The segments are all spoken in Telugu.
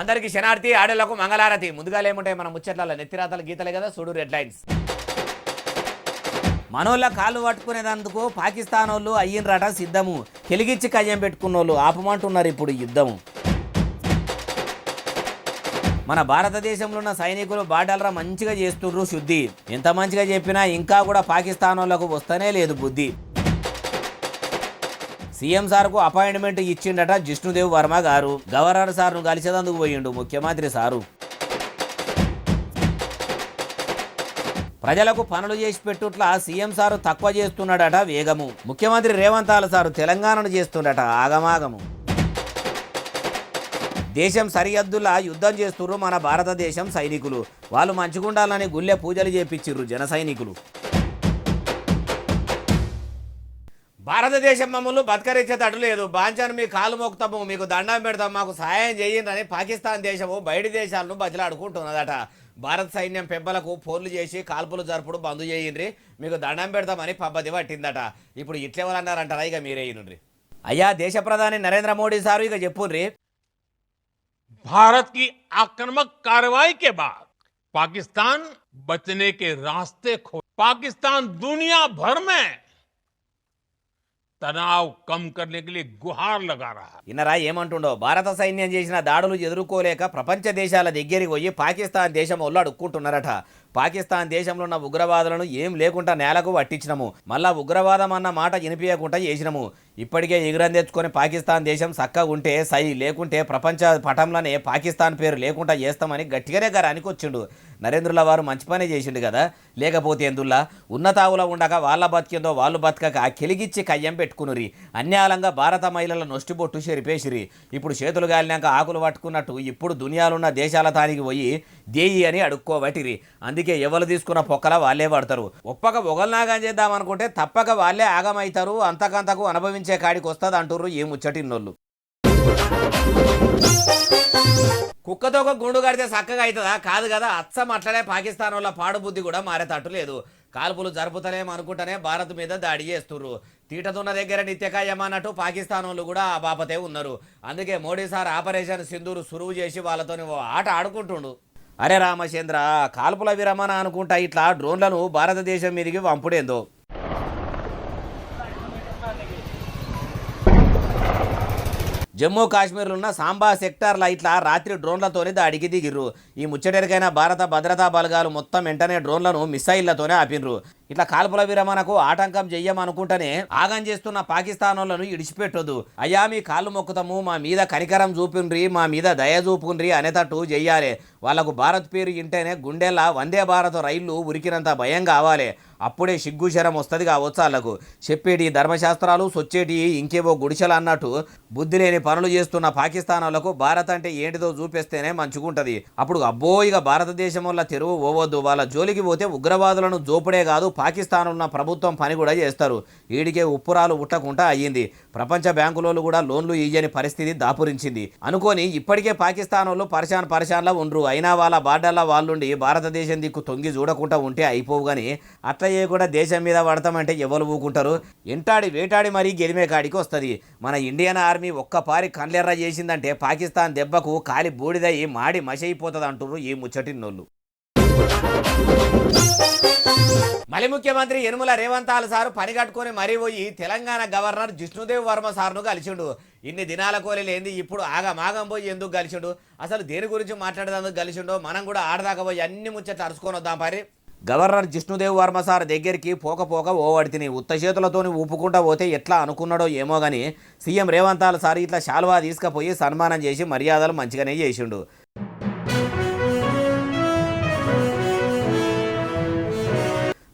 అందరికి శనార్థి ఆడలకు మంగళారతి. ముందుగా ఏముంటాయి మన ముచ్చట్ల నెత్తిరాతల గీతలే కదా, చూడు రెడ్ లైన్స్. మనోళ్ళ కాళ్ళు పట్టుకునేందుకు పాకిస్తాన్ వాళ్ళు అయ్యిండ్రట సిద్ధము. కెలిగిచ్చి కయ్యం పెట్టుకున్నోళ్ళు ఆపమంటున్నారు ఇప్పుడు యుద్ధము. మన భారతదేశంలో ఉన్న సైనికులు బార్డర్ల మంచిగా చేస్తుండ్రు శుద్ధి. ఎంత మంచిగా చెప్పినా ఇంకా కూడా పాకిస్తాన్ వాళ్ళకు వస్తనే లేదు బుద్ధి. సీఎం సార్కు అపాయింట్మెంట్ ఇచ్చిండట జిష్ణుదేవ్ వర్మ గారు. గవర్నర్ సార్ను కలిసేందుకు పోయిండు ముఖ్యమంత్రి సారు. ప్రజలకు పనులు చేసి పెట్టుట్లా సీఎం సారు తక్కువ చేస్తున్నాడట వేగము. ముఖ్యమంత్రి రేవంత్ సారు తెలంగాణను చేస్తుండట ఆగమాగము. దేశం సరిహద్దులా యుద్ధం చేస్తుర్రు మన భారతదేశం సైనికులు. వాళ్ళు మంచిగుండాలని గుళ్ళె పూజలు చేపించిర్రు జన సైనికులు. భారతదేశం మమ్మల్ని బతకరించేటట్టు లేదు. బాంచాను మీ కాలు మోకుతాము, మీకు దండం పెడతాం, మాకు సహాయం చేయండి పాకిస్తాన్ దేశము బయటి దేశాలను బతిలాడుకుంటున్నదట. భారత సైన్యం పెబ్బలకు ఫోన్లు చేసి కాల్పులు జరుపుడు బంద్ చేయండి, మీకు దండం పెడతామని పబ్బది పట్టిందట. ఇప్పుడు ఇట్లెవరన్నారంటారా ఇక మీరే ఇనుండ్రి. అయ్యా దేశ ప్రధాని నరేంద్ర మోడీ సారు ఇక చెప్పుండ్రి. भारत की आक्रामक कार्रवाई के बाद पाकिस्तान बचने के रास्ते पाकिस्तान दुनिया भर में तनाव कम करने के लिए गुहार लगा रहा है. ఇన్నరా ఏమంటుండో, భారత సైన్యం చేసిన దాడులు ఎదుర్కోలేక ప్రపంచ దేశాల దగ్గరికి పోయి పాకిస్తాన్ దేశం వాళ్ళు అడుక్కుంటున్నారట. పాకిస్తాన్ దేశంలో ఉన్న ఉగ్రవాదులను ఏం లేకుండా నేలకు పట్టించినము, మళ్ళా ఉగ్రవాదం అన్న మాట వినిపించకుండా చేసినము. ఇప్పటికే ఎగురం తెచ్చుకొని పాకిస్తాన్ దేశం చక్కగా ఉంటే సై, లేకుంటే ప్రపంచ పటంలోనే పాకిస్తాన్ పేరు లేకుండా చేస్తామని గట్టిగానే గారానికి వచ్చిండు. నరేంద్రుల వారు మంచి పనే చేసిండు కదా, లేకపోతే ఎందుల్లా ఉన్నతావులో ఉండక వాళ్ళ బతికిందో వాళ్ళు బతకక కెలిగిచ్చి కయ్యం పెట్టుకునురి. అన్యాలంగా భారత మహిళల నొష్టిబొట్టు చెరిపేసిరి. ఇప్పుడు చేతులు గాలినాక ఆకులు పట్టుకున్నట్టు ఇప్పుడు దునియాలున్న దేశాల తానికి పోయి దేయి అని అడుక్కోబట్టిరి. అందుకే ఎవరు తీసుకున్న పొక్కల వాళ్ళే పడతారు. ఒప్పక ఒగల్నాగం చేద్దామనుకుంటే తప్పక వాళ్ళే ఆగమవుతారు. అంతకంతకు అనుభవించే కాడికి వస్తుంది అంటుర్రు ఈ ముచ్చటిన్నోళ్ళు. కుక్కతో ఒక గుండు కడితే చక్కగా అవుతుందా? కాదు కదా. అచ్చం అట్లనే పాకిస్తాన్ వాళ్ళ పాడుబుద్ధి కూడా మారేటట్టు లేదు. కాల్పులు జరుపుతలేమనుకుంటేనే భారత్ మీద దాడి చేస్తుర్రు. తీటతున్న దగ్గర నిత్యకాయమన్నట్టు పాకిస్తాన్ వాళ్ళు కూడా ఆ బాపతే ఉన్నారు. అందుకే మోడీ సార్ ఆపరేషన్ సింధూరు సురువు చేసి వాళ్ళతో ఆట ఆడుకుంటుండు. అరే రామచంద్ర, కాల్పుల విరమణ అనుకుంటా ఇట్లా డ్రోన్లను భారతదేశం మీదకి పంపుడేందో. జమ్మూ కాశ్మీర్లో ఉన్న సాంబా సెక్టార్ల ఇట్లా రాత్రి డ్రోన్లతోనే దాడికి దిగిర్రు. ఈ ముచ్చటెరికైన భారత భద్రతా బలగాలు మొత్తం వెంటనే డ్రోన్లను మిసైళ్లతోనే ఆపిన్రు. ఇట్లా కాల్పుల విరమణకు ఆటంకం చెయ్యమనుకుంటేనే ఆగం చేస్తున్న పాకిస్తాన్ వాళ్ళను ఇడిచిపెట్టొద్దు. అయ్యా మీ కాళ్ళు మొక్కుతాము, మా మీద కనికరం చూపిండ్రి, మా మీద దయ చూపుండ్రి అనేటట్టు చెయ్యాలి. వాళ్లకు భారత్ పేరు ఇంటేనే గుండెల్లా వందే భారత్ రైళ్లు ఉరికినంత భయం కావాలి. అప్పుడే సిగ్గుశరం వస్తుంది కావచ్చు వాళ్ళకు. చెప్పేటి ధర్మశాస్త్రాలు, సొచ్చేటి ఇంకేవో గుడిసెలు అన్నట్టు బుద్ధి లేని పనులు చేస్తున్న పాకిస్తాన్ వాళ్ళకు భారత్ అంటే ఏంటిదో చూపిస్తేనే మంచుకుంటుంది. అప్పుడు అబ్బో ఇక భారతదేశం వల్ల తెరువు పోవద్దు. వాళ్ళ జోలికి పోతే ఉగ్రవాదులను జోపుడే కాదు, పాకిస్తాన్ ఉన్న ప్రభుత్వం పని కూడా చేస్తారు. ఈడికే ఉప్పురాలు ఉట్టకుండా అయ్యింది. ప్రపంచ బ్యాంకులోళ్ళు కూడా లోన్లు ఇయ్యని పరిస్థితి దాపురించింది అనుకొని ఇప్పటికే పాకిస్తాన్ వాళ్ళు పరిశాన్లా ఉండ్రు. అయినా వాళ్ళ బార్డర్ల వాళ్ళుండి భారతదేశం దిక్కు తొంగి చూడకుండా ఉంటే అయిపోవు. కానీ అట్లా కూడా దేశం మీద పడతామంటే ఎవరు ఊకుంటారు? ఎంటాడి వేటాడి మరీ గెలిమే కాడికి వస్తుంది. మన ఇండియన్ ఆర్మీ ఒక్కపారి కన్లెర్ర చేసిందంటే పాకిస్తాన్ దెబ్బకు కాలి బూడిదయ్యి మాడి మసైపోతుంది అంటున్నారు ఈ ముచ్చటిన్నోళ్ళు. మళ్ళీ ముఖ్యమంత్రి యనుమల రేవంత్ సారు పని కట్టుకొని మరీ పోయి తెలంగాణ గవర్నర్ జిష్ణుదేవ్ వర్మ సార్ను కలిసిండు. ఇన్ని దినాల కోలేంది ఇప్పుడు ఆగమాగం పోయి ఎందుకు కలిసిండు? అసలు దేని గురించి మాట్లాడేందుకు కలిసిండో మనం కూడా ఆడదాకా పోయి అన్ని ముచ్చట్లు అరుచుకొని వద్దాం పరి. గవర్నర్ జిష్ణుదేవ్ వర్మ సార్ దగ్గరికి పోక ఓవడితిని ఉత్త చేతులతోని ఊపుకుంటా పోతే ఎట్లా అనుకున్నాడో ఏమో కానీ సీఎం రేవంత్ సార్ ఇట్లా శాల్వా తీసుకుపోయి సన్మానం చేసి మర్యాదలు మంచిగానే చేసిండు.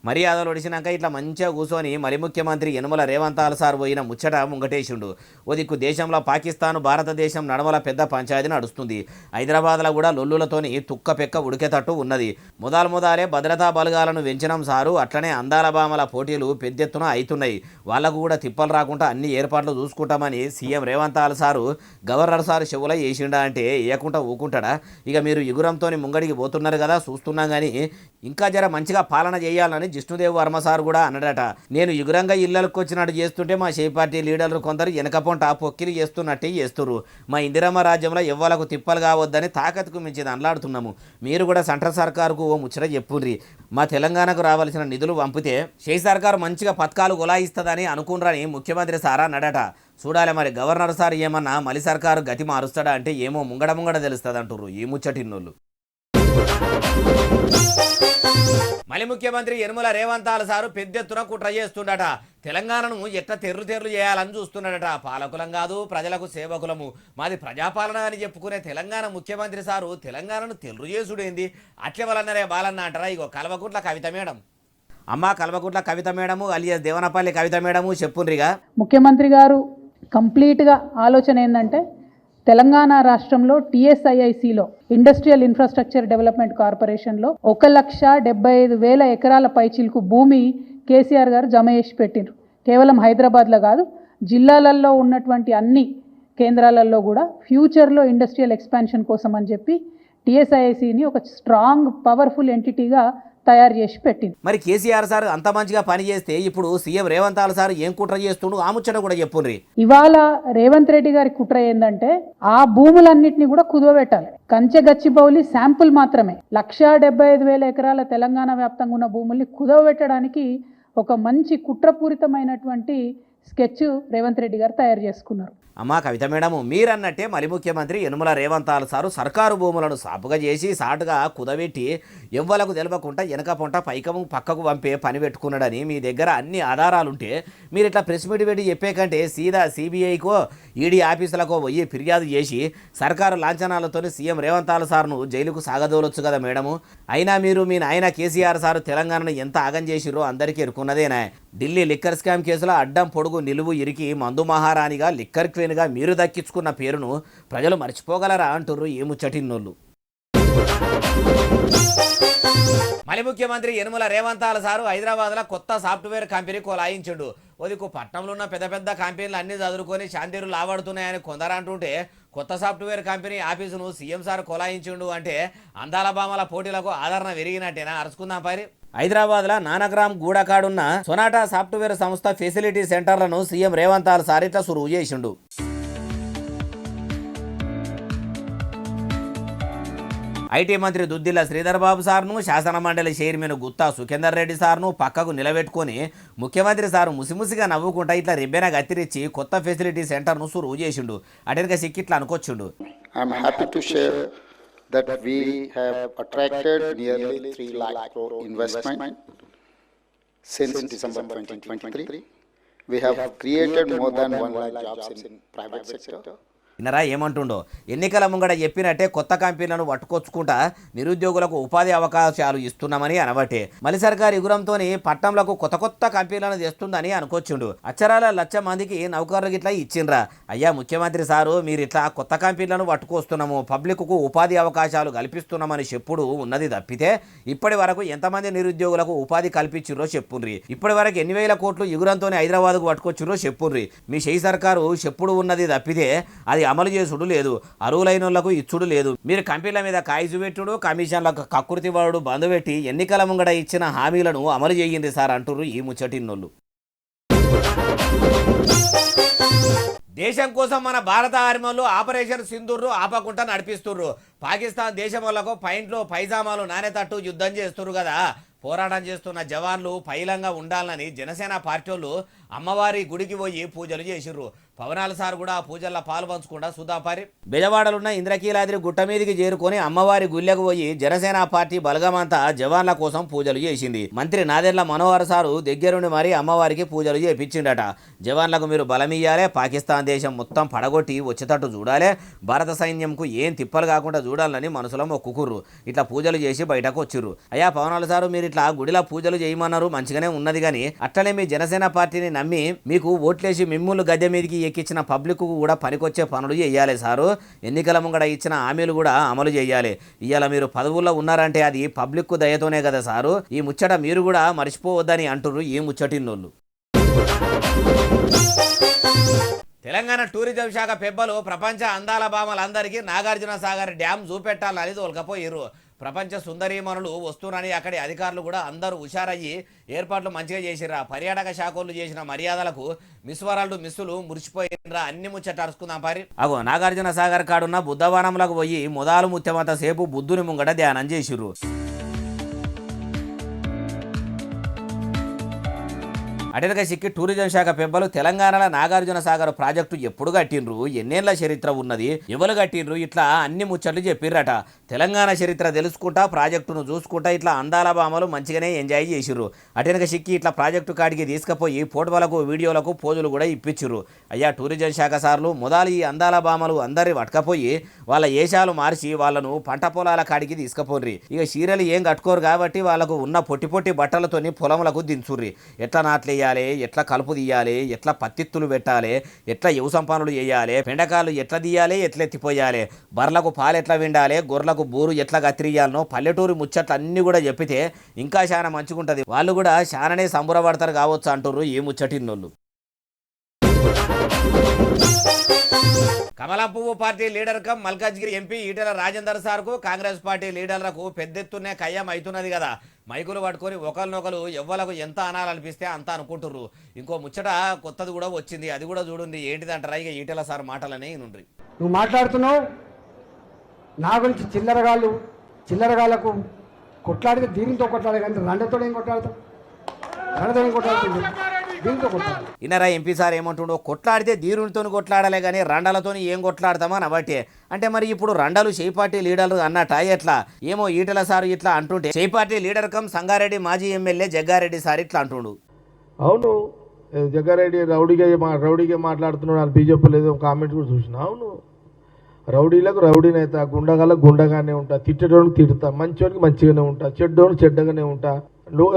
మర్యాదలు ఒడిసినాక ఇట్లా మంచిగా కూర్చొని మరి ముఖ్యమంత్రి యనుమల రేవంత్ సార్ పోయిన ముచ్చట ముంగటేసిండు. ఓ దిక్కు దేశంలో పాకిస్తాన్ భారతదేశం నడమల పెద్ద పంచాయతీ నడుస్తుంది. హైదరాబాద్లో కూడా లొల్లులతోని తుక్క పెక్క ఉడికేటట్టు ఉన్నది. మొదలే భద్రతా బలగాలను పెంచినాం సారు. అట్లనే అందాల బామల పోటీలు పెద్దెత్తున అవుతున్నాయి. వాళ్లకు కూడా తిప్పలు రాకుండా అన్ని ఏర్పాట్లు చూసుకుంటామని CM Revanth sir governor sir చెవుల వేసిండా అంటే వేయకుండా ఊకుంటాడా? ఇక మీరు ఎగురంతో ముంగడికి పోతున్నారు కదా, చూస్తున్నాం. కానీ ఇంకా జర మంచిగా పాలన చేయాలని జిష్ణుదేవ్ వర్మ సార్ కూడా అన్నాడట. నేను యుగురంగా ఇళ్లకు వచ్చినట్టు చేస్తుంటే మా షే పార్టీ లీడర్లు కొందరు వెనకపొంట పొక్కిలు చేస్తున్నట్టే చేస్తున్నారు. మా ఇందిరమ్మ రాజ్యంలో ఎవ్వలకు తిప్పలు కావద్దని తాకత్తుకు మించి అనలాడుతున్నాము. మీరు కూడా సెంట్రల్ సర్కారుకు ఓ ముచ్చట చెప్పుర్రి. మా తెలంగాణకు రావాల్సిన నిధులు పంపితే షే సర్కారు మంచిగా పథకాలు గులాయిస్తుందని అనుకున్నారని ముఖ్యమంత్రి సార్ అన్నాడట. చూడాలి మరి గవర్నర్ సార్ ఏమన్నా మలి సర్కారు గతి మారుస్తాడా అంటే ఏమో ముంగడ తెలుస్తుంది అంటుర్రు ఈ ముచ్చటిన్నోళ్ళు. మళ్ళీ ముఖ్యమంత్రి యనుమల రేవంతాల సారు పెద్ద ఎత్తున కుట్ర చేస్తుండట. తెలంగాణను ఎట్లా తెర్రు చేయాలని చూస్తున్నాడట. పాలకులం కాదు, ప్రజలకు సేవకులము, మాది ప్రజాపాలన అని చెప్పుకునే తెలంగాణ ముఖ్యమంత్రి సారు తెలంగాణను తెర్రు చేసుడేంది? అట్లే వాళ్ళన్నారే బాలన్న అంటారా? ఇగో Kalvakuntla Kavitha madam, Kalvakuntla Kavitha madam alias Devanapally కవిత మేడము చెప్పుండ్రిగా. ముఖ్యమంత్రి గారు కంప్లీట్గా ఆలోచన ఏంటంటే తెలంగాణ రాష్ట్రంలో TSIICలో ఇండస్ట్రియల్ ఇన్ఫ్రాస్ట్రక్చర్ డెవలప్మెంట్ కార్పొరేషన్లో 1,75,000 ఎకరాల పైచిలకు భూమి కేసీఆర్ గారు జమ చేసి పెట్టిండ్రు. కేవలం హైదరాబాద్లో కాదు, జిల్లాలలో ఉన్నటువంటి అన్ని కేంద్రాలలో కూడా ఫ్యూచర్లో ఇండస్ట్రియల్ ఎక్స్పాన్షన్ కోసం అని చెప్పి TSIICని ఒక స్ట్రాంగ్ పవర్ఫుల్ ఎంటిటీగా తయారు చేసి పెట్టింది. మరి కేసీఆర్ సార్ అంత మంచిగా పని చేస్తే ఇప్పుడు సీఎం రేవంత్ సార్ ఏం కుట్ర చేస్తుండు ఆ ముచ్చట కూడా చెప్పుండ్రి. ఇవాళ రేవంత్ రెడ్డి గారి కుట్ర ఏంటంటే ఆ భూములన్నింటినీ కూడా కుదవబెట్టాలి. కంచెగచ్చిబౌలి శాంపుల్ మాత్రమే 1,75,000 ఎకరాల తెలంగాణ వ్యాప్తంగా ఉన్న భూముల్ని కుదవబెట్టడానికి ఒక మంచి కుట్రపూరితమైనటువంటి స్కెచ్ రేవంత్ రెడ్డి గారు తయారు చేసుకున్నారు. కవిత మేడము మీరన్నట్టే మరి ముఖ్యమంత్రి యనుమల రేవంత్ సారు సర్కారు భూములను సాపుగా చేసి సాటుగా కుదబెట్టి ఎవ్వలకు తెలవకుండా వెనక పొంట పైకము పక్కకు పంపే పని పెట్టుకున్నాడని మీ దగ్గర అన్ని ఆధారాలుంటే మీరు ఇట్లా ప్రెస్ మీట్ పెట్టి చెప్పే కంటే సీదా CBIకో ఈడీ ఆఫీసులకో పోయి ఫిర్యాదు చేసి సర్కారు లాంఛనాలతో సీఎం రేవంత్ సార్ను జైలుకు సాగదోలొచ్చు కదా మేడము. అయినా మీరు మీ నాయన కేసీఆర్ సారు తెలంగాణను ఎంత ఆగం చేసిరో అందరికీ ఎరుకున్నదేనా. ఢిల్లీ లిక్కర్ స్కామ్ కేసులో అడ్డం పొడుగు నిలువు ఇరికి మందు మహారాణిగా లిక్కర్ క్వీన్గా మీరు దక్కించుకున్న పేరును ప్రజలు మర్చిపోగలరా అంటుర్రు ఈ ముచ్చటిన్నోళ్ళు. మళ్ళీ ముఖ్యమంత్రి యనుమల రేవంత్ సారు హైదరాబాద్లో కొత్త సాఫ్ట్వేర్ కంపెనీ కొలాయించుండు. ఒదికు పట్టణంలో ఉన్న పెద్ద కంపెనీలు అన్ని చదువుకొని శాంతిరు లావాడుతున్నాయని కొందరు అంటుంటే కొత్త సాఫ్ట్వేర్ కంపెనీ ఆఫీసును సీఎం సార్ కొలాయించుండు అంటే అందాల బామల పోటీలకు ఆదరణ పెరిగినట్టేనా? అరుచుకుందాం పరి. హైదరాబాద్లో నానగ్రామ్ గూడకాడున్న సొనాటా సాఫ్ట్వేర్ సంస్థ ఫెసిలిటీ సెంటర్లను సీఎం రేవంత్ సార్ ఇట్లా సురువు చేసిండు. ఐటీ మంత్రి దుద్దిల్ల శ్రీధర్ బాబు సార్ను, శాసన మండలి చైర్మన్ గుత్తా సుఖేందర్ రెడ్డి సార్ను పక్కకు నిలబెట్టుకొని ముఖ్యమంత్రి సారు ముసిముసిగా నవ్వుకుంటా ఇట్లా రిబ్బెన గత్తిరిచ్చి కొత్త ఫెసిలిటీ సెంటర్ను సురువు చేసిండు. అటెనక సిక్కిట్లా అనుకొచ్చిండు. I'm happy to share that we have attracted nearly 3 lakh crore investment since December 2023. We have created more than 1 lakh jobs in private sector. ఇన్నరా ఏమంటుండో? ఎన్నికల ముంగడ చెప్పినట్టే కొత్త కంపెనీలను పట్టుకొచ్చుకుంటా నిరుద్యోగులకు ఉపాధి అవకాశాలు ఇస్తున్నామని అనబట్టే మలి సర్కారు ఎగురంతో పట్టణంలకు కొత్త కంపెనీలను తెస్తుందని అనుకొచ్చిండు. అక్షరాల 1,00,000 మందికి నౌకర్లు గిట్లా ఇచ్చిండ్రా. అయ్యా ముఖ్యమంత్రి సారు మీరు ఇట్లా కొత్త కంపెనీలను పట్టుకొస్తున్నాము, పబ్లిక్కు ఉపాధి అవకాశాలు కల్పిస్తున్నామని చెప్పుడు ఉన్నది తప్పితే ఇప్పటి వరకు ఎంతమంది నిరుద్యోగులకు ఉపాధి కల్పించిర్రో చెప్పుండ్రి. ఇప్పటి వరకు ఎన్ని వేల కోట్లు ఎగురంతో హైదరాబాద్కు పట్టుకొచ్చిర్రో చెప్పుండ్రి. మీ షై సర్కారు చెప్పుడు ఉన్నది తప్పితే అది అమలు చేసుడు లేదు, అరువులైన వాళ్లకు ఇచ్చుడు లేదు. మీరు కంపెనీల మీద కాయిజు పెట్టుడు, కమిషన్లకు కక్కుర్తి వాడు బంధు పెట్టి ఎన్నికల ముంగడ ఇచ్చిన హామీలను అమలు చేయండి సార్ అంటుర్రు ఈ ముచ్చటిన్నోళ్ళు. దేశం కోసం మన భారత ఆర్మీలు ఆపరేషన్ సింధూర్ను ఆపకుండా నడిపిస్తుర్రు. పాకిస్తాన్ దేశం వాళ్ళకు పైంట్లు పైజామాలు నానేతట్టు యుద్ధం చేస్తుర్రు కదా. పోరాటం చేస్తున్న జవాన్లు పైలంగా ఉండాలని జనసేన పార్టీ వాళ్ళు అమ్మవారి గుడికి పోయి పూజలు చేసిర్రు. పవనాల సార్ కూడా ఆ పూజల్లో పాలు పంచకుండా సుధాపారి బెజవాడలున్న ఇంద్రకీలాద్రి గుట్ట మీదికి చేరుకొని అమ్మవారి గుళ్ళకు పోయి జనసేన పార్టీ బలగమంతా జవాన్ల కోసం పూజలు చేసింది. మంత్రి నాదెండ్ల మనోహర్ సారు దగ్గరుండి మరీ అమ్మవారికి పూజలు చేపించిండట. జవాన్లకు మీరు బలమియ్యాలే, పాకిస్తాన్ దేశం మొత్తం పడగొట్టి వచ్చేటట్టు చూడాలే, భారత సైన్యంకు ఏం తిప్పలు కాకుండా చూడాలని మనసులో మొక్కుకుర్రు. ఇట్లా పూజలు చేసి బయటకు వచ్చిర్రు. అయ్యా పవనాల సారు మీరు ఇట్లా గుడిలో పూజలు చేయమన్నారు, మంచిగానే ఉన్నది కానీ అట్లనే మీ జనసేన పార్టీని నమ్మి మీకు ఓట్లేసి మిమ్ములు గద్దె మీదకి ఎక్కించిన పబ్లిక్ కూడా పనికొచ్చే పనులు చేయాలి సారు. ఎన్నికల ముంగడ ఇచ్చిన హామీలు కూడా అమలు చేయాలి. ఇవాళ మీరు పదవుల్లో ఉన్నారంటే అది పబ్లిక్ దయతోనే కదా సారు. ఈ ముచ్చట మీరు కూడా మర్చిపోవద్దని అంటుర్రు ఈ ముచ్చటిన్నోళ్ళు. తెలంగాణ టూరిజం శాఖ పెబ్బలు ప్రపంచ అందాల భామలందరికీ నాగార్జున సాగర్ డ్యామ్ చూపెట్టాలని తోలుకపోయిర్రు. ప్రపంచ సుందరీమణులు వస్తున్నారని అక్కడి అధికారులు కూడా అందరూ హుషారయ్యి ఏర్పాట్లు మంచిగా చేసిర్రా. పర్యాటక శాఖలు చేసిన మర్యాదలకు మిస్ వరల్డ్ మిస్సులు మురిసిపోయినరా. అన్ని ముచ్చట అరుచుకుందాం పారి. అగో నాగార్జున సాగర్ కాడున్న బుద్ధవనంలోకి పోయి మొదలు ముత్యమంత సేపు బుద్ధుని ముంగట ధ్యానం చేసిర్రు. అటెనక సిక్కి టూరిజం శాఖ పెబ్బలు తెలంగాణలో నాగార్జున సాగర్ ప్రాజెక్టు ఎప్పుడు కట్టిండ్రు, ఎన్నేళ్ల చరిత్ర ఉన్నది, ఎవరు కట్టిండ్రు, ఇట్లా అన్ని ముచ్చట్లు చెప్పిర్రట. తెలంగాణ చరిత్ర తెలుసుకుంటా ప్రాజెక్టును చూసుకుంటా ఇట్లా అందాల బామలు మంచిగానే ఎంజాయ్ చేసిర్రు. అటెనక సిక్కి ఇట్లా ప్రాజెక్టు కాడికి తీసుకుపోయి ఫోటోలకు వీడియోలకు పోజులు కూడా ఇప్పించిర్రు. అయ్యా టూరిజం శాఖ సార్లు మొదలు ఈ అందాల బామలు అందరి పట్టుకపోయి వాళ్ళ ఏషాలు మార్చి వాళ్ళను పంట పొలాల కాడికి తీసుకుపోర్రి. ఇక చీరలు ఏం కట్టుకోరు కాబట్టి వాళ్ళకు ఉన్న పొట్టి పొట్టి బట్టలతోని పొలములకు దించుర్రి. ఎట్లా నాట్లేయాలి, ఎట్లా కలుపు తీయాలి, ఎట్లా పత్తిత్తులు పెట్టాలి, ఎట్లా యవ సంపాదనలు చేయాలి, పెండకాలు ఎట్లా తీయాలి, ఎట్లా ఎత్తిపోయాలి, బర్లకు పాలు ఎట్లా విండాలి, గొర్రెలకు బూరు ఎట్లా కత్తిరియాలనో పల్లెటూరు ముచ్చట్లు అన్నీ కూడా చెప్పితే ఇంకా చాలా మంచిగా ఉంటుంది. వాళ్ళు కూడా చాలానే సంబరపడతారు కావచ్చు అంటుర్రు ఈ ముచ్చటిన్నోళ్ళు. కమలం పువ్వు party leader cum Malkajgiri MP Etela Rajender సార్కు కాంగ్రెస్ పార్టీ లీడర్లకు పెద్ద ఎత్తునే ఖయ్యం అవుతున్నది కదా. మైకులు పట్టుకొని ఒకరినొకరు ఎవ్వలకు ఎంత అనాలనిపిస్తే అంత అనుకుంటుర్రు. ఇంకో ముచ్చట కొత్తది కూడా వచ్చింది, అది కూడా చూడండి. ఏంటిదంటారా ఇక ఈటెల సార్ మాటలనే నుండ్రి. నువ్వు మాట్లాడుతున్నావు నా గురించి చిల్లరగాళ్ళకు కొట్లాడితే దీనితో కొట్లాడే కానీ రండతో ఏం కొట్లాడతావు, రండతో ఏం కొట్లాడుతుంది, దీనితో కొట్లాడు. ఇన్నరా ఎంపీ సార్ ఏమంటుండో, కొట్లాడితే దీరునితో కొట్లాడాలే కానీ రండలతో ఏం కొట్లాడతామని అవట్టే. అంటే మరి ఇప్పుడు రండలు షై పార్టీ లీడర్లు అన్నట ఎట్లా ఏమో ఈటెల సార్ ఇట్లా అంటుంటే shy party leader come Sangareddy మాజీ ఎమ్మెల్యే జగ్గారెడ్డి సార్ ఇట్లా అంటుండు. అవును జగ్గారెడ్డి రౌడీగా మాట్లాడుతున్నాడు అని బీజేపీ లేదో కామెంట్ కూడా చూసిన. అవును రౌడీలకు రౌడీనైతా, గుండగాళ్ళకు గుండగానే ఉంటా, తిట్టేటోనికి తిడతా, మంచివానికి మంచిగానే ఉంటా, చెడ్డోనికి చెడ్డగానే ఉంటా.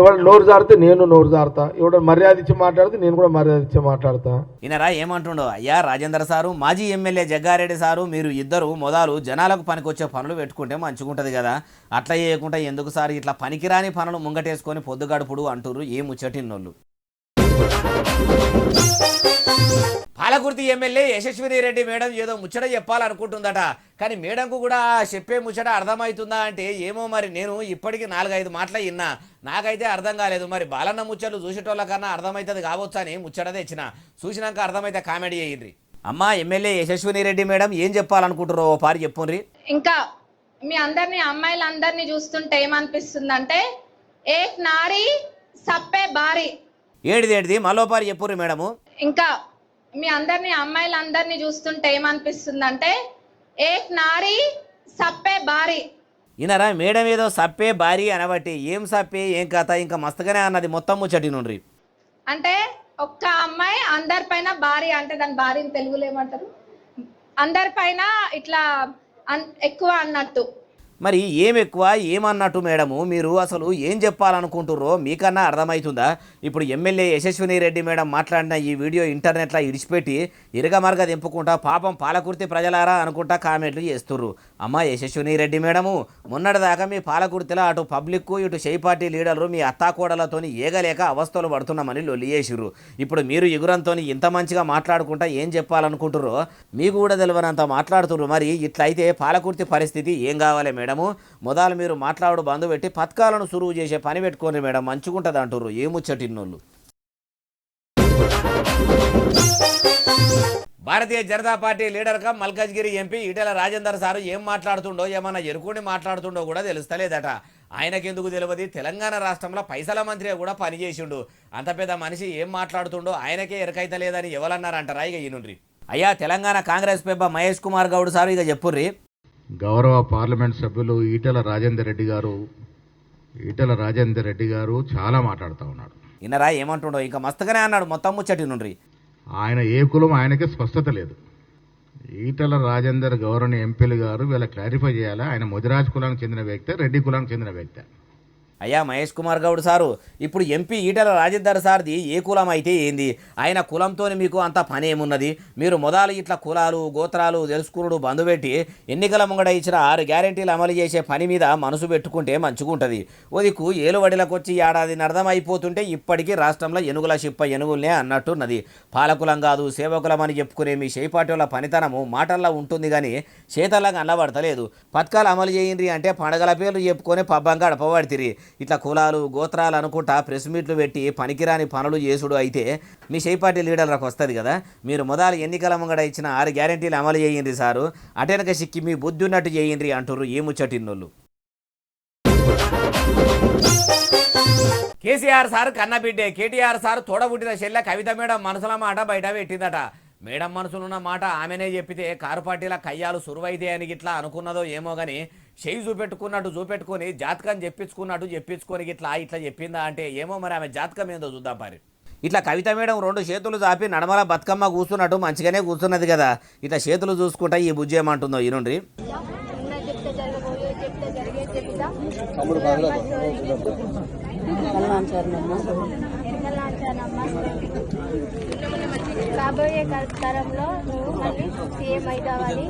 ఎవరు నోరు జారితే నేను నోరు జారుతా, ఎవడ మర్యాద ఇచ్చి మాట్లాడితే నేను కూడా మర్యాద ఇచ్చి మాట్లాడతా. ఈయనరా ఏమంటుండో, అయ్యా రాజేందర్ సారు మాజీ ఎమ్మెల్యే జగ్గారెడ్డి సారు మీరు ఇద్దరు మొదలు జనాలకు పనికొచ్చే పనులు పెట్టుకుంటే మంచిగుంటుంది కదా. అట్లా చేయకుండా ఎందుకు సార్ ఇట్లా పనికిరాని పనులు ముంగటేసుకొని పొద్దు గడుపుడు అంటుర్రు ఏ ముచ్చటిన్నోళ్ళు. పాలకుర్తి ఎమ్మెల్యే యశస్విని రెడ్డి మేడం ఏదో ముచ్చట చెప్పాలనుకుంటుందట. కానీ మేడంకు కూడా చెప్పే ముచ్చట అర్థమవుతుందా అంటే ఏమో మరి. నేను ఇప్పటికీ 4-5 మాటలు విన్నా, నాకైతే అర్థం కాలేదు. మరి బాలన్న ముచ్చట్లు చూసేటోళ్ళ కన్నా అర్థమవుతుంది కావచ్చు అని ముచ్చట తెచ్చిన. చూసినాక అర్థమైతే కామెడీ అయ్యింది. అమ్మా ఎమ్మెల్యే యశస్విని రెడ్డి మేడం ఏం చెప్పాలనుకుంటున్నారో ఓ పారి చెప్పుండ్రి. ఇంకా మీ అందరినీ అమ్మాయిలందరినీ చూస్తుంటే ఏమనిపిస్తుందంటే ఏక్ నారీ సప్పే భారీ. ఏడిదేడిది మళ్ళో పారి చెప్పుర్రి మేడము. ఇంకా మీ అందరినీ అమ్మాయిలందరినీ చూస్తుంటే ఏమనిపిస్తుందంటే ఏక్ నారీ సప్పే భారీ. ఈయనరా మేడం ఏదో సప్పే భారీ అనబట్టి ఏం సప్పే ఏం కథ ఇంకా మస్తుగానే అన్నది మొత్తం ముచ్చటి నుండ్రి. అంటే ఒక్క అమ్మాయి అందరిపైన భారీ, అంటే దాని భార్యని తెలుగులో ఏమంటారు, అందరిపైన ఇట్లా ఎక్కువ అన్నట్టు. మరి ఏం ఎక్కువ ఏమన్నట్టు మేడము, మీరు అసలు ఏం చెప్పాలనుకుంటుర్రో మీకన్నా అర్థమవుతుందా? ఇప్పుడు ఎమ్మెల్యే యశస్విని రెడ్డి మేడం మాట్లాడిన ఈ వీడియో ఇంటర్నెట్లో ఇడిచిపెట్టి ఇరగమరగ దింపుకుంటా పాపం పాలకుర్తి ప్రజలారా అనుకుంటా కామెంట్లు చేస్తుర్రు. అమ్మ యశస్విని రెడ్డి మేడము మొన్నటిదాకా మీ పాలకుర్తిలో అటు పబ్లిక్ ఇటు షై పార్టీ లీడర్లు మీ అత్తాకోడలతో ఏగలేక అవస్థలు పడుతున్నామని లొల్లి చేసిర్రు. ఇప్పుడు మీరు ఎగురంతో ఇంత మంచిగా మాట్లాడుకుంటా ఏం చెప్పాలనుకుంటుర్రో మీకు కూడా తెలియనంత మాట్లాడుతుర్రు. మరి ఇట్లయితే పాలకుర్తి పరిస్థితి ఏం కావాలి మేడం? మొదలు మీరు మాట్లాడు బంధు పెట్టి పథకాలను సురువు చేసే పని పెట్టుకోండి మేడం, మంచిగుంటది అంటుర్రు ఏ ముచ్చటిన్నోళ్ళు. Bharatiya Janata Party leader cum Malkajgiri MP Etela Rajender sir ఏం మాట్లాడుతుండో, ఏమన్నా ఎరుకుని మాట్లాడుతుండో కూడా తెలుస్తలేదట. ఆయనకెందుకు తెలియదు, తెలంగాణ రాష్ట్రంలో పైసల మంత్రిగా కూడా పనిచేసిండు. అంత పెద్ద మనిషి ఏం మాట్లాడుతుండో ఆయనకే ఎరకైతలేదని ఎవరన్నారంటారా ఇక ఈనుండ్రి. అయ్యా తెలంగాణ కాంగ్రెస్ పెబ్బ మహేష్ కుమార్ గౌడ్ సారు ఇక చెప్పుర్రి. గౌరవ పార్లమెంట్ సభ్యులు ఈటెల రాజేందర్ రెడ్డి గారు చాలా మాట్లాడుతూ ఉన్నాడు. ఇన్నరా ఏమంటుండో ఇంకా మస్తుగానే అన్నాడు మొత్తం ముచ్చటి నుండ్రి. ఆయన ఏ కులం ఆయనకే స్పష్టత లేదు. ఈటెల రాజేందర్ గౌరవ ఎంపీలు గారు వీళ్ళ క్లారిఫై చేయాలా, ఆయన ముదిరాజ్ కులానికి చెందిన వ్యక్తి, రెడ్డి కులానికి చెందిన వ్యక్తి. అయ్యా మహేష్ కుమార్ గౌడ్ సారు, ఇప్పుడు ఎంపీ ఈటల రాజేందర్ సార్ది ఏ కులం అయితే ఏంది? ఆయన కులంతో మీకు అంత పని ఏమున్నది? మీరు మొదలు ఇట్లా కులాలు గోత్రాలు తెలుసుకున్నాడు బంధు పెట్టి ఎన్నికల ముంగడ ఇచ్చిన 6 గ్యారెంటీలు అమలు చేసే పని మీద మనసు పెట్టుకుంటే మంచిగుంటుంది. ఓదికు ఏలువడిలకు వచ్చి ఏడాది అర్థం అయిపోతుంటే ఇప్పటికీ రాష్ట్రంలో ఎనుగుల చిప్ప ఎనుగులనే అన్నట్టున్నది. పాలకులం కాదు సేవకులం అని చెప్పుకునే మీ చేపాటోళ్ళ పనితనము మాటల్లో ఉంటుంది కానీ చేతల్లా కనబడతలేదు. పథకాలు అమలు చేయండి అంటే పండగల పేర్లు చెప్పుకొని పబ్బంగా గడపబడితిరి. ఇట్లా కులాలు గోత్రాలు అనుకుంటా ప్రెస్ మీట్లు పెట్టి పనికిరాని పనులు చేసుడు అయితే మీ చేపార్టీ లీడర్లకు వస్తుంది కదా. మీరు మొదలు ఎన్నికల ముంగడ ఇచ్చిన 6 గ్యారెంటీలు అమలు చేయండి సారు, అటెనక సిక్కి మీ బుద్ధి ఉన్నట్టు చేయండి అంటుర్రు ఈ ముచ్చటిన్నోళ్ళు. కేసీఆర్ సార్ కన్నబిడ్డే, కేటీఆర్ సార్ తోడబుట్టిన చెల్లె కవిత మేడం మనసుల మాట బయట పెట్టిందట. మేడం మనసులున్న మాట ఆమెనే చెప్పితే కారు పార్టీల కయ్యాలు సురువైతే అని ఇట్లా అనుకున్నదో ఏమో కానీ చేయి చూపెట్టుకొని జాతకం చెప్పించుకొని ఇట్లా చెప్పిందా అంటే ఏమో మరి ఆమె జాతకం ఏందో చూద్దాం పారి. ఇట్లా కవిత మేడం 2 చేతులు చాపి నడమల బతుకమ్మ కూర్చున్నట్టు మంచిగానే కూర్చున్నది కదా. ఇట్లా చేతులు చూసుకుంటా ఈ బుజ్జి ఏమంటుందో ఈనుండ్రి. రాబోయే తరంలో నువ్వు మళ్ళీ సీఎం అవుతావని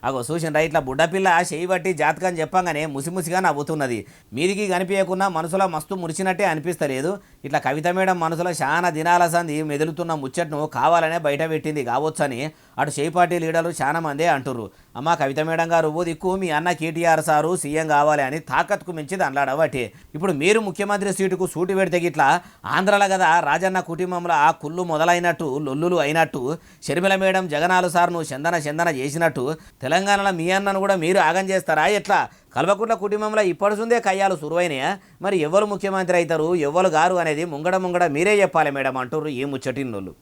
అగో చూసిండ్రా, ఇట్లా బుడ్డపిల్ల చేయి బట్టి జాతకం చెప్పంగానే ముసిముసిగా నవ్వుతున్నది. మీదికి కనిపించకున్నా మనసులో మస్తు మురిచినట్టే అనిపిస్తలేదు. ఇట్లా కవిత మేడం మనసులో చాలా దినాల సంది మెదులుతున్న ముచ్చట్ను కావాలనే బయట పెట్టింది కావచ్చని అటు చేయి పార్టీ లీడర్లు చాలా మందే అంటుర్రు. అమ్మ కవిత మేడం గారు ఓ దిక్కు మీ అన్న కేటీఆర్ సారు సీఎం కావాలి అని తాకత్కు మించి దండాడబట్టి ఇప్పుడు మీరు ముఖ్యమంత్రి సీటుకు సూటి పెడితే గిట్లా ఆంధ్రలో కదా రాజన్న కుటుంబంలో ఆ కుళ్ళు మొదలైనట్టు లొల్లులు అయినట్టు షర్మిల మేడం జగనాలు సార్ను చందన చేసినట్టు తెలంగాణలో మీ అన్నను కూడా మీరు ఆగం చేస్తారా? ఎట్లా కల్వకుంట్ల కుటుంబంలో ఇప్పటిసుందే కయ్యాలు సురువైనాయా? మరి ఎవరు ముఖ్యమంత్రి అవుతారు ఎవరు గారు అనేది ముంగడ మీరే చెప్పాలి మేడం అంటుర్రు ఈ ముచ్చటిన్నోళ్ళు.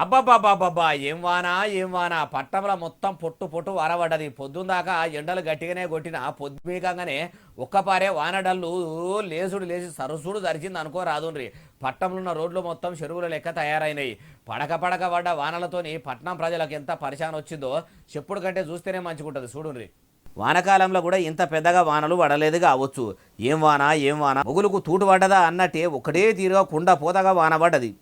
అబ్బబ్బబ్బబ్బబ్బా ఏం వానా పట్టణంలో మొత్తం పొట్టు వారబడ్డది. పొద్దుందాకా ఎండలు గట్టిగానే కొట్టిన పొద్దుమీకంగానే ఒక్కపారే వానడల్లు లేచి సరసుడు జరిచింది అనుకో రాదుండ్రి. పట్టణంలో ఉన్న రోడ్లు మొత్తం చెరువుల లెక్క తయారైనాయి. పడక పడ్డ వానలతోని పట్నం ప్రజలకు ఎంత పరిశాన్ వచ్చిందో చెప్పుడు కంటే చూస్తేనే మంచిగుంటుంది చూడుండ్రి. వానకాలంలో కూడా ఇంత పెద్దగా వానలు పడలేదు కావచ్చు. ఏం వాన మొగులకు తూటు పడ్డదా అన్నట్టే ఒకటే తీరుగా కుండ పోతగా వాన పడ్డది.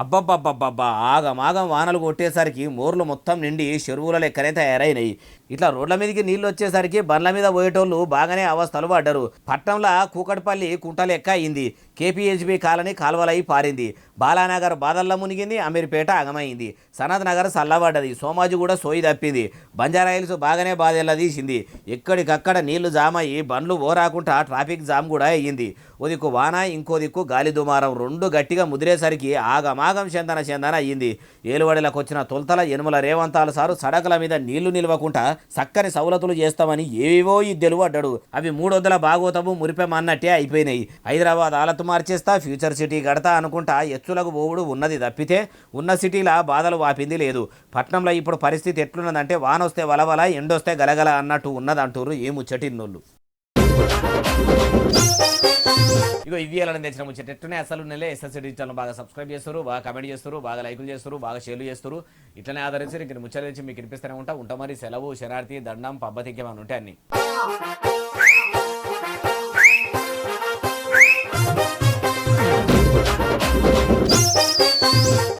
అబ్బబ్బబ్బబ్బబ్బా ఆగమాగం వానలు కొట్టేసరికి మోర్లు మొత్తం నిండి చెరువుల లెక్కనే తయారైనాయి. ఇట్లా రోడ్ల మీదకి నీళ్ళు వచ్చేసరికి బండ్ల మీద పోయేటోళ్ళు బాగానే అవస్థలు పడ్డారు. పట్టణంలో కూకట్పల్లి కుంట లెక్క అయింది. కేపీహెచ్బీ కాలనీ కాల్వలై పారింది. బాలానగర్ బాదల్లో మునిగింది. అమీర్పేట ఆగమైంది. సనత్ నగర్ సల్లబడ్డది. సోమాజి కూడా సోయి తప్పింది. బంజారాయిల్స్ బాగానే బాధెల్లా తీసింది. ఎక్కడికక్కడ నీళ్లు జామ్ అయ్యి బండ్లు ఓరాకుండా ట్రాఫిక్ జామ్ కూడా అయ్యింది. ఓ దిక్కు వాన ఇంకో దిక్కు గాలి దుమారం 2 గట్టిగా ముదిరేసరికి ఆగమాగం చందన అయ్యింది. ఏలువడిలకు వచ్చిన తొలతల యనుమల రేవంతాలు సారు సడకల మీద నీళ్లు నిలవకుండా చక్కని సౌలతులు చేస్తామని ఏవేవో ఇద్దెలు అడ్డాడు. అవి 300 బాగోతము మురిపెమన్నట్టే అయిపోయినాయి. హైదరాబాద్ ఆలతు మార్చేస్తా ఫ్యూచర్ సిటీ గడతా అనుకుంటా ఎచ్చులకు పోవుడు ఉన్నది తప్పితే ఉన్న సిటీలా బాధలు వాపింది లేదు. పట్నంలో ఇప్పుడు పరిస్థితి ఎట్లున్నదంటే వానొస్తే వలవల ఎండొస్తే గలగల అన్నట్టు ఉన్నదంటూరు ఏ ముచ్చటిన్నోళ్ళు. ఇగో ఇవి ఎలా తెచ్చిన ముచ్చటెట్టునే అసలు నెలే ఎస్ఎస్సీ డిజిటల్ను బాగా సబ్స్క్రైబ్ చేస్తారు, బాగా కమెంట్ చేస్తారు, బాగా లైకులు చేస్తారు, బాగా షేర్లు చేస్తారు. ఇట్లనే ఆదరించి ఇంక ముచ్చట తెచ్చి మీకు వినిపిస్తూనే ఉంటా మరి. సెలవు శరార్థి దండం పబ్బతికేమని ఉంటే అన్ని.